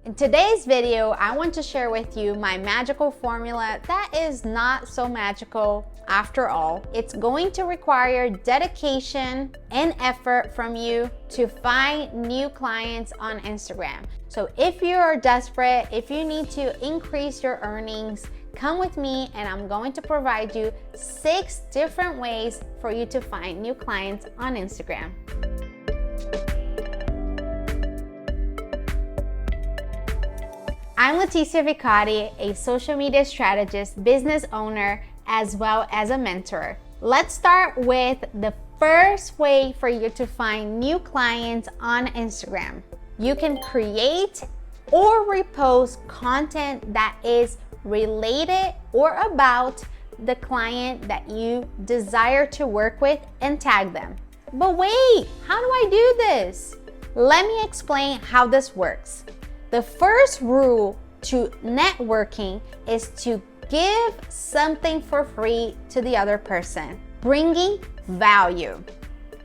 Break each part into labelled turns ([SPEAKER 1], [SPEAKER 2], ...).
[SPEAKER 1] In today's video, I want to share with you my magical formula that is not so magical after all. It's going to require dedication and effort from you to find new clients on Instagram. So if you are desperate, if you need to increase your earnings, come with me and I'm going to provide you 6 different ways for you to find new clients on Instagram. I'm Leticia Vicotti, a social media strategist, business owner, as well as a mentor. Let's start with the first way for you to find new clients on Instagram. You can create or repost content that is related or about the client that you desire to work with and tag them. But wait, how do I do this? Let me explain how this works. The first rule to networking is to give something for free to the other person, bringing value.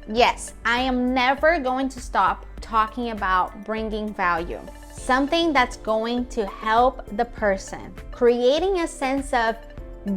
[SPEAKER 1] Yes, I am never going to stop talking about bringing value. Something that's going to help the person, creating a sense of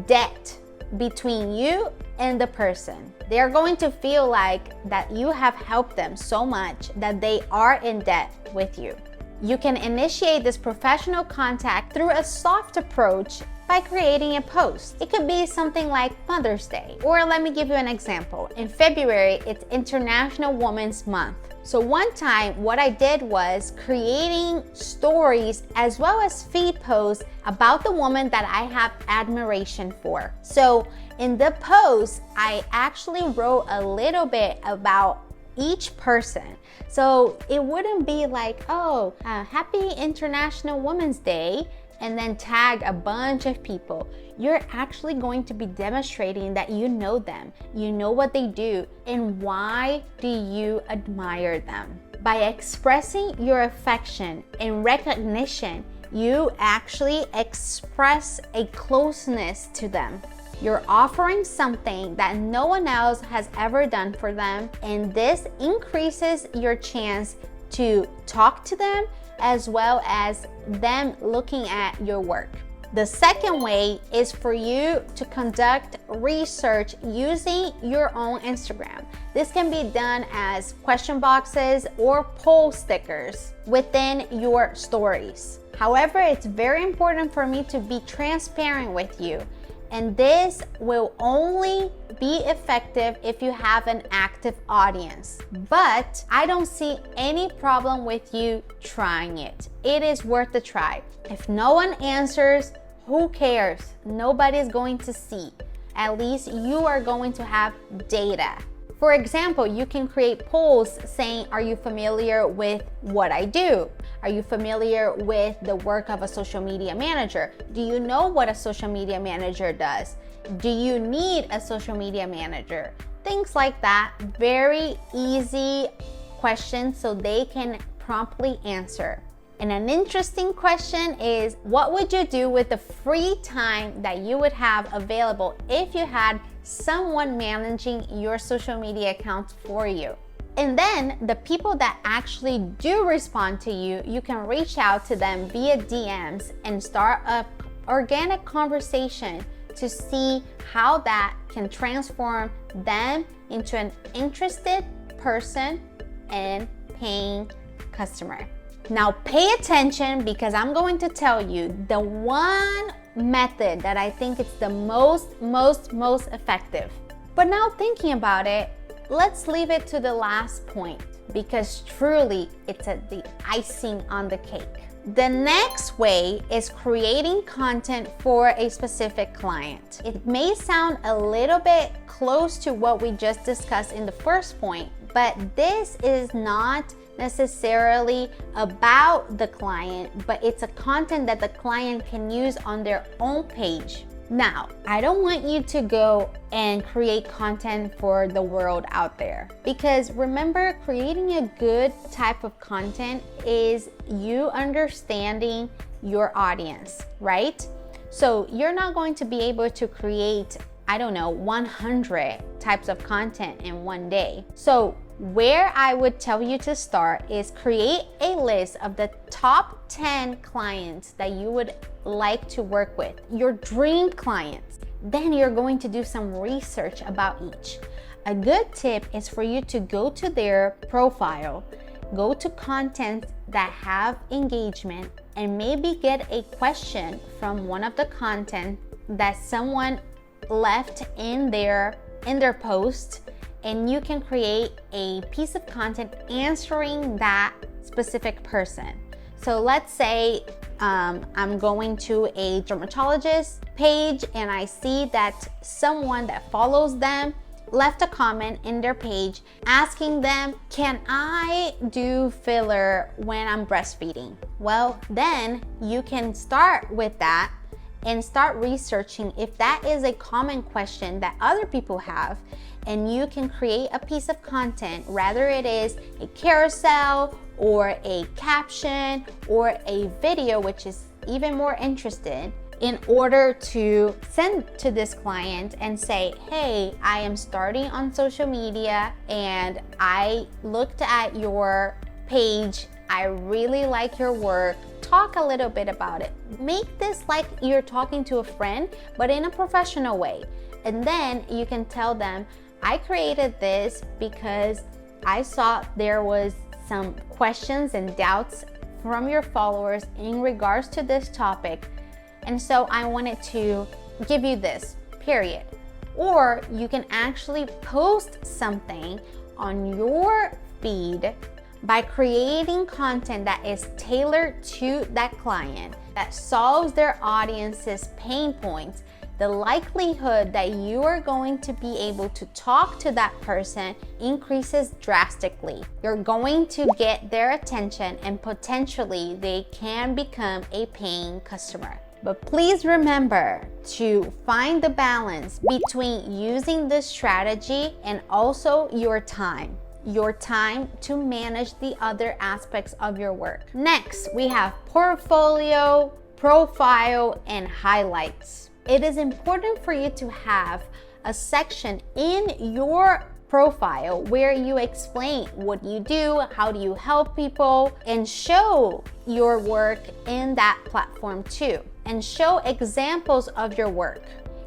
[SPEAKER 1] debt between you and the person. They're going to feel like that you have helped them so much that they are in debt with you. You can initiate this professional contact through a soft approach by creating a post. It could be something like Mother's Day, or let me give you an example. In February, it's International Women's Month. So one time, what I did was creating stories as well as feed posts about the woman that I have admiration for. So in the post, I actually wrote a little bit about each person. So it wouldn't be like, oh, happy International Women's Day, and then tag a bunch of people. You're actually going to be demonstrating that you know them, you know what they do, and why do you admire them. By expressing your affection and recognition, you actually express a closeness to them. You're offering something that no one else has ever done for them, and this increases your chance to talk to them as well as them looking at your work. The second way is for you to conduct research using your own Instagram. This can be done as question boxes or poll stickers within your stories. However, it's very important for me to be transparent with you. And this will only be effective if you have an active audience. But I don't see any problem with you trying it. It is worth a try. If no one answers, who cares? Nobody's going to see. At least you are going to have data. For example, you can create polls saying, are you familiar with what I do? Are you familiar with the work of a social media manager? Do you know what a social media manager does? Do you need a social media manager? Things like that. Very easy questions so they can promptly answer. And an interesting question is, what would you do with the free time that you would have available if you had someone managing your social media accounts for you? And then the people that actually do respond to you, you can reach out to them via DMs and start an organic conversation to see how that can transform them into an interested person and paying customer. Now pay attention, because I'm going to tell you the one method that I think is the most effective. But now thinking about it, let's leave it to the last point, because truly it's the icing on the cake. The next way is creating content for a specific client. It may sound a little bit close to what we just discussed in the first point, but this is not necessarily about the client, but it's a content that the client can use on their own page. Now, I don't want you to go and create content for the world out there, because remember, creating a good type of content is you understanding your audience, right? So you're not going to be able to create, I don't know, 100 types of content in one day. So Where I would tell you to start is create a list of the top 10 clients that you would like to work with, your dream clients. Then you're going to do some research about each. A good tip is for you to go to their profile, go to content that have engagement, and maybe get a question from one of the content that someone left in their post, and you can create a piece of content answering that specific person. So let's say I'm going to a dermatologist page and I see that someone that follows them left a comment in their page asking them, can I do filler when I'm breastfeeding? Well, then you can start with that and start researching if that is a common question that other people have, and you can create a piece of content, whether it is a carousel or a caption or a video, which is even more interesting, in order to send to this client and say, hey, I am starting on social media and I looked at your page. I really like your work. Talk a little bit about it. Make this like you're talking to a friend, but in a professional way. And then you can tell them, I created this because I saw there was some questions and doubts from your followers in regards to this topic. And so I wanted to give you this, period. Or you can actually post something on your feed by creating content that is tailored to that client, that solves their audience's pain points. The likelihood that you are going to be able to talk to that person increases drastically. You're going to get their attention and potentially they can become a paying customer. But please remember to find the balance between using this strategy and also your time to manage the other aspects of your work. Next, we have portfolio, profile, and highlights. It is important for you to have a section in your profile where you explain what you do, how do you help people, and show your work in that platform too, and show examples of your work.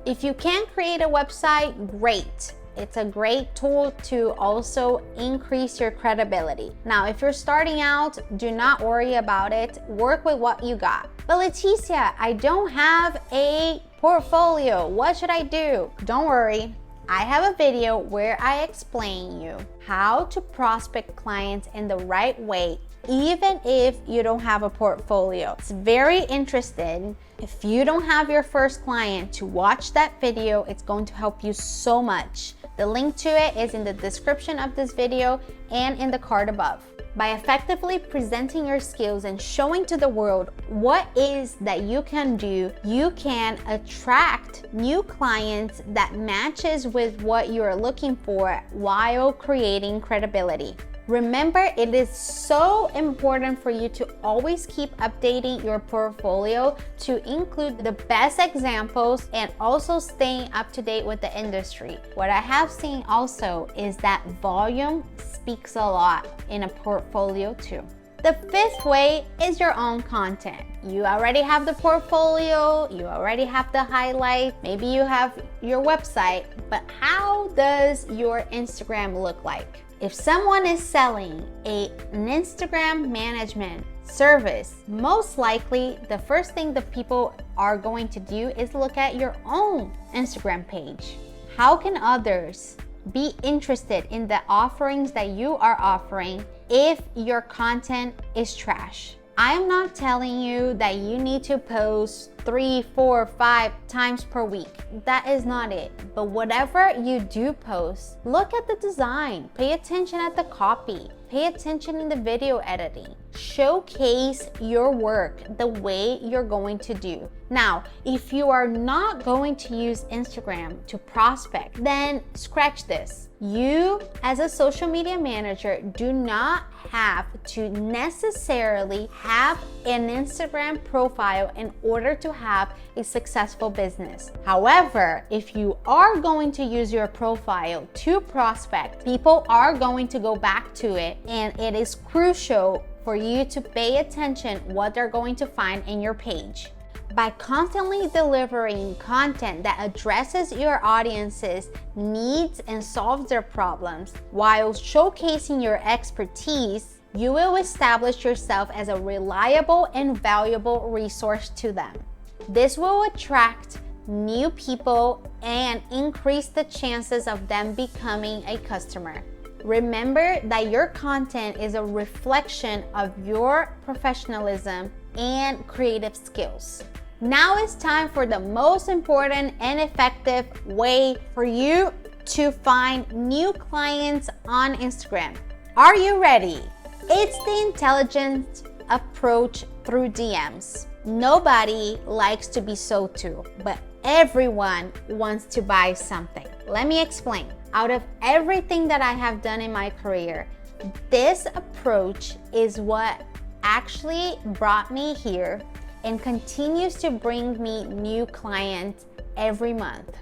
[SPEAKER 1] If you can create a website, great. It's a great tool to also increase your credibility. Now, if you're starting out, do not worry about it. Work with what you got. But Leticia, I don't have a portfolio. What should I do? Don't worry. I have a video where I explain you how to prospect clients in the right way, even if you don't have a portfolio. It's very interesting. If you don't have your first client, to watch that video, it's going to help you so much. The link to it is in the description of this video and in the card above. By effectively presenting your skills and showing to the world what is that you can do, you can attract new clients that matches with what you're looking for while creating credibility. Remember, it is so important for you to always keep updating your portfolio to include the best examples and also staying up to date with the industry. What I have seen also is that volume speaks a lot in a portfolio too. The fifth way is your own content. You already have the portfolio, you already have the highlight, maybe you have your website, but how does your Instagram look like? If someone is selling an Instagram management service, most likely the first thing that people are going to do is look at your own Instagram page. How can others be interested in the offerings that you are offering if your content is trash? I'm not telling you that you need to post 3, 4, 5 times per week. That is not it. But whatever you do post, look at the design, pay attention at the copy, pay attention in the video editing. Showcase your work the way you're going to do. Now, if you are not going to use Instagram to prospect, then scratch this. You, as a social media manager, do not have to necessarily have an Instagram profile in order to have a successful business. However, if you are going to use your profile to prospect, people are going to go back to it, and it is crucial for you to pay attention what they're going to find in your page. By constantly delivering content that addresses your audience's needs and solves their problems, while showcasing your expertise, you will establish yourself as a reliable and valuable resource to them. This will attract new people and increase the chances of them becoming a customer. Remember that your content is a reflection of your professionalism and creative skills. Now it's time for the most important and effective way for you to find new clients on Instagram. Are you ready? It's the intelligent approach through DMs. Nobody likes to be sold to, but everyone wants to buy something. Let me explain. Out of everything that I have done in my career, this approach is what actually brought me here and continues to bring me new clients every month.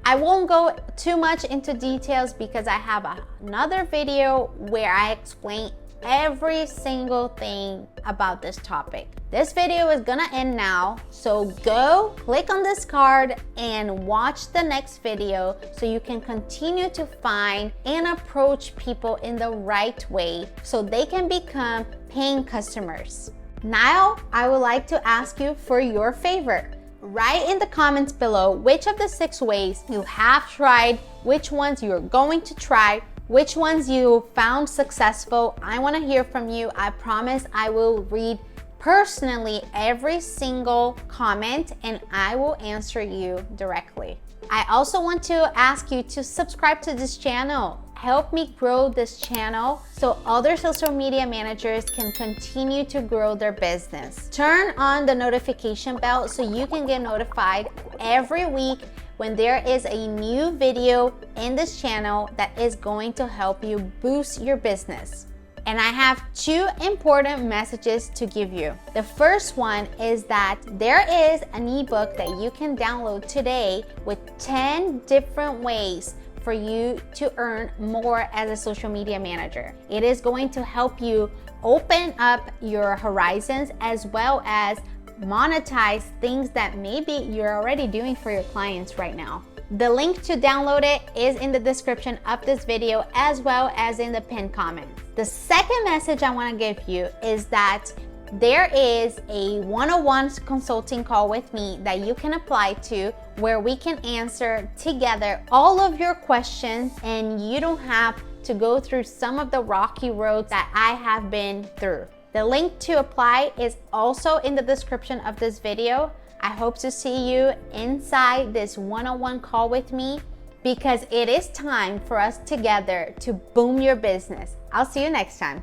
[SPEAKER 1] I won't go too much into details because I have another video where I explain every single thing about this topic. This video is gonna end now, so go click on this card and watch the next video so you can continue to find and approach people in the right way so they can become paying customers. Now, I would like to ask you for your favor. Write in the comments below which of the 6 ways you have tried, which ones you're going to try, which ones you found successful. I want to hear from you. I promise I will read personally every single comment and I will answer you directly. I also want to ask you to subscribe to this channel. Help me grow this channel so other social media managers can continue to grow their business. Turn on the notification bell so you can get notified every week when there is a new video in this channel that is going to help you boost your business. And I have 2 important messages to give you. The first one is that there is an ebook that you can download today with 10 different ways for you to earn more as a social media manager. It is going to help you open up your horizons as well as monetize things that maybe you're already doing for your clients right now. The link to download it is in the description of this video as well as in the pinned comment. The second message I want to give you is that there is a one-on-one consulting call with me that you can apply to where we can answer together all of your questions and you don't have to go through some of the rocky roads that I have been through. The link to apply is also in the description of this video. I hope to see you inside this one-on-one call with me because it is time for us together to boom your business. I'll see you next time.